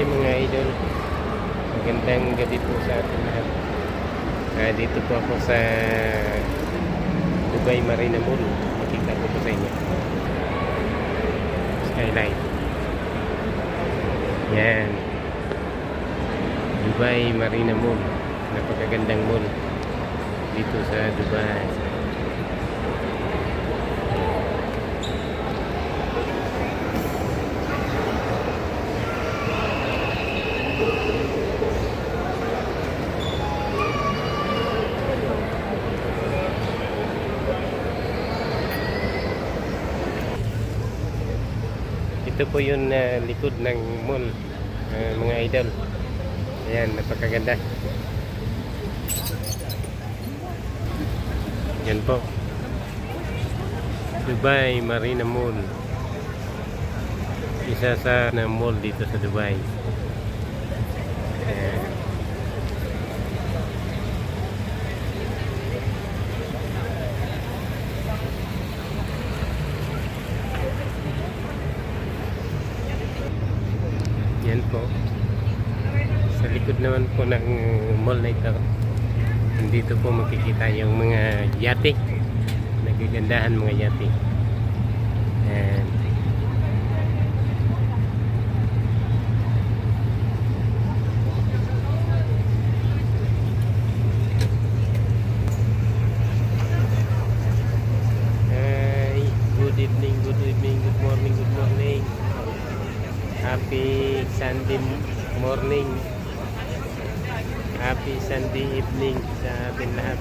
Dubai mga idol. Magandang gabi po sa atin lahat. Dito po ako sa Dubai Marina Mall. Makita ko po sa inyo skyline. Yan, Dubai Marina Mall. Napakagandang mall dito sa Dubai. Ito po yung likod ng mall, mga idol. Ayan, napakaganda. Yan po, Dubai Marina Mall. Isa sa mall dito sa Dubai. Ayan. Yan po, sa likod naman po ng mall na ito, dito po makikita yung mga yate, nagagandahan mga yate. And good evening, good evening, good morning, good morning. Happy Sunday morning. Happy Sunday evening sa atin lahat.